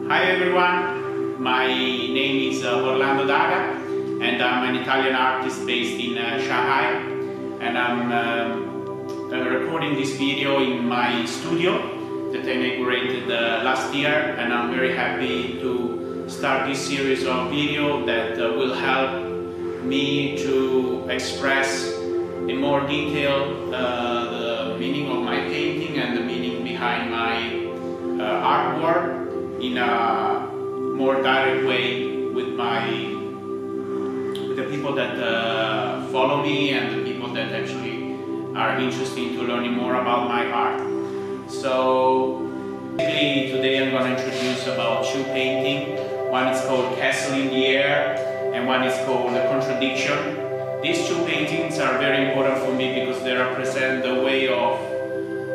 Hi everyone, my name is Orlando Daga and I'm an Italian artist based in Shanghai, and I'm recording this video in my studio that I inaugurated last year, and I'm very happy to start this series of video that will help me to express in more detail the meaning of my painting and the meaning behind my artwork in a more direct way with the people that follow me and the people that actually are interested to learning more about my art. So basically today I'm going to introduce about two paintings. One is called Castle in the Air and one is called Contradiction. These two paintings are very important for me because they represent the way of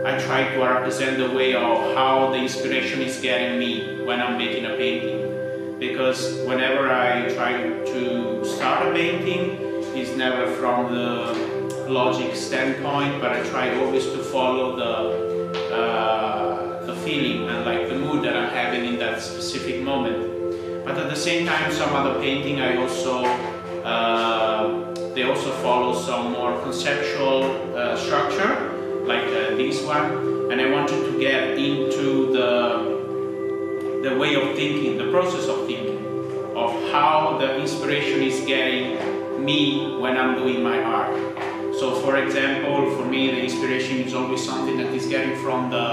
I try to represent the way of how the inspiration is getting me when I'm making a painting. Because whenever I try to start a painting, it's never from the logic standpoint, but I try always to follow the feeling and like the mood that I'm having in that specific moment. But at the same time, some other painting I also they also follow some more conceptual structure, like this one, and I wanted to get into the way of thinking, the process of thinking, of how the inspiration is getting me when I'm doing my art. So for example, for me the inspiration is always something that is getting from the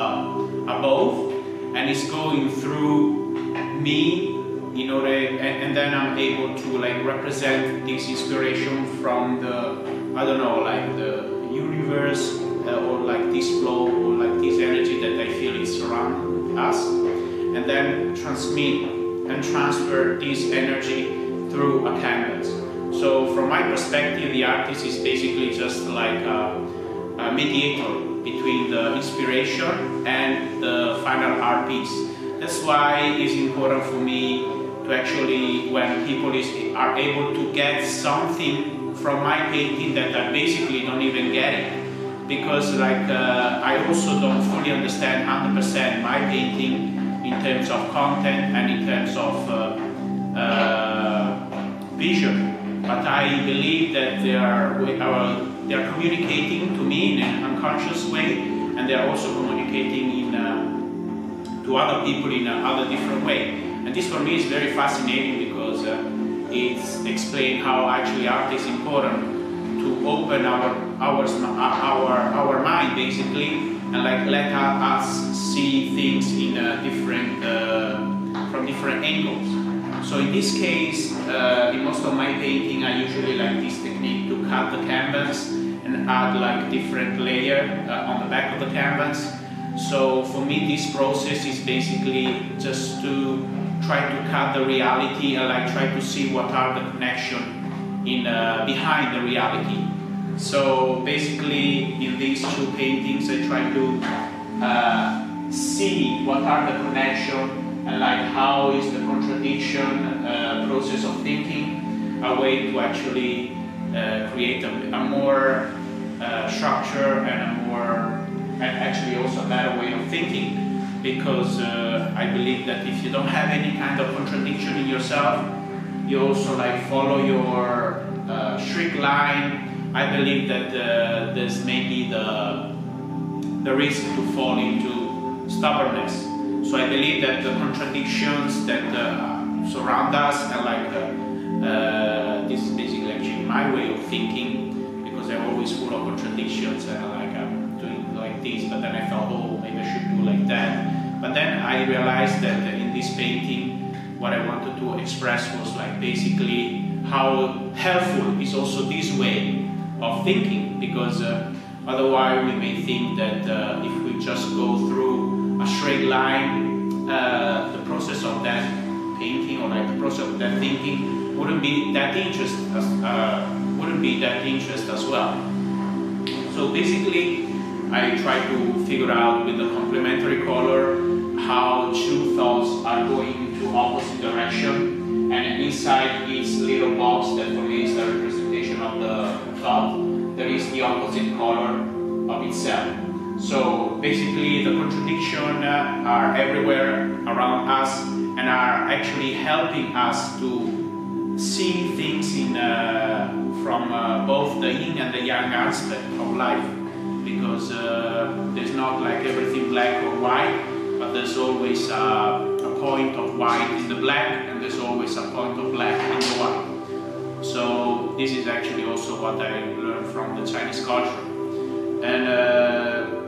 above and is going through me in order, and then I'm able to like represent this inspiration from the, I don't know, like the universe, or like this flow, or like this energy that I feel is around us, and then transmit and transfer this energy through a canvas. So from my perspective, the artist is basically just like a mediator between the inspiration and the final art piece. That's why it's important for me to actually, when people are able to get something from my painting that I basically don't even get it. Because like I also don't fully understand 100% my painting in terms of content and in terms of vision, but I believe that they are communicating to me in an unconscious way, and they are also communicating to other people in another different way. And this for me is very fascinating because it explains how actually art is important to open our mind basically, and like let us see things in from different angles. So in this case, in most of my painting, I usually like this technique to cut the canvas and add like different layer on the back of the canvas. So for me, this process is basically just to try to cut the reality and like try to see what are the connections behind the reality. So basically in these two paintings I try to see what are the connections and like how is the contradiction process of thinking a way to actually create a more structure and actually also a better way of thinking. Because I believe that if you don't have any kind of contradiction in yourself, you also like follow your strict line, I believe that there's maybe the risk to fall into stubbornness. So I believe that the contradictions that surround us and like this is basically actually my way of thinking, because I'm always full of contradictions and like I'm doing like this, but then I thought, oh, maybe I should do like that. But then I realized that in this painting, what I wanted to express was like basically how helpful is also this way of thinking, because otherwise we may think that if we just go through a straight line, the process of that painting or like the process of that thinking wouldn't be that interest as well. So basically, I try to figure out with the complementary color how two thoughts are going into opposite direction, and inside each little box that for me is the representation of the thought, there is the opposite color of itself. So basically the contradictions are everywhere around us, and actually helping us to see things from both the yin and the yang aspect of life, because there's not like everything black or white, but there's always a point of white in the black, and there's always a point of black in the white. So this is actually also what I learned from the Chinese culture. And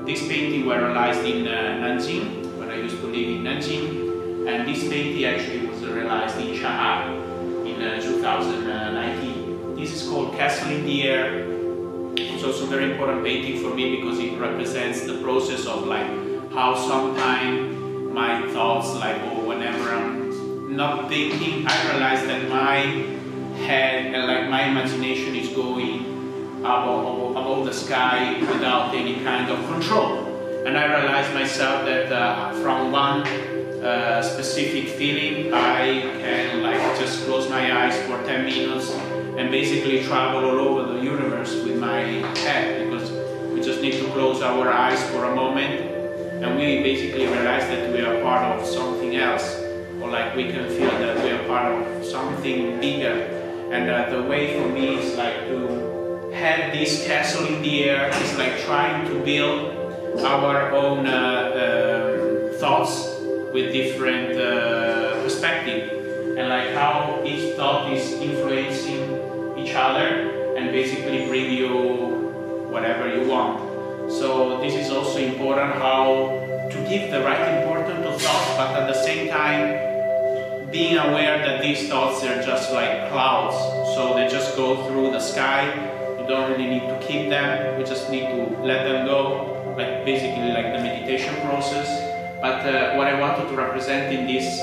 this painting were realized in Nanjing, when I used to live in Nanjing, and this painting actually was realized in Shanghai in 2019. This is called Castle in the Air. It's also a very important painting for me because it represents the process of like how sometimes my thoughts, like, or whenever I'm not thinking, I realize that my head and like my imagination is going above the sky without any kind of control. And I realized myself that from one specific feeling, I can like just close my eyes for 10 minutes and basically travel all over the universe with my head, because we just need to close our eyes for a moment and we basically realize that we are part of something else, or like we can feel that we are part of something bigger. And the way for me is like to have this castle in the air, is like trying to build our own thoughts with different perspective, and like how each thought is influencing each other and basically bring you whatever you want. So this is also important, how to give the right importance to thoughts, but at the same time being aware that these thoughts are just like clouds, so they just go through the sky. You don't really need to keep them, we just need to let them go, like basically like the meditation process. But what I wanted to represent in these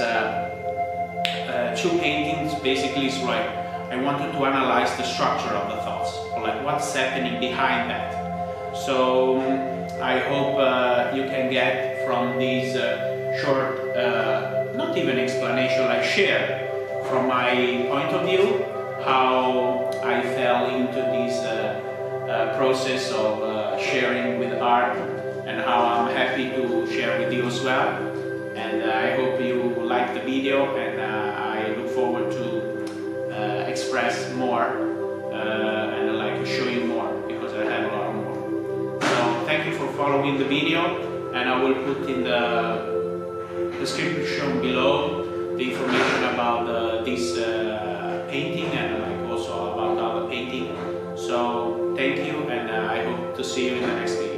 two paintings basically is like I wanted to analyze the structure of the thoughts, or like what's happening behind that. So I hope you can get from these short, not even explanation, like share from my point of view, how I fell into this process of sharing with art, and how I'm happy to share with you as well. And I hope you like the video, and I look forward to express more and like show you more, because I have a lot more. So thank you for following the video, and I will put in the description below the information about this painting, and like also about other painting. So thank you, and I hope to see you in the next video.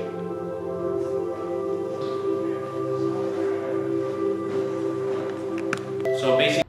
So basically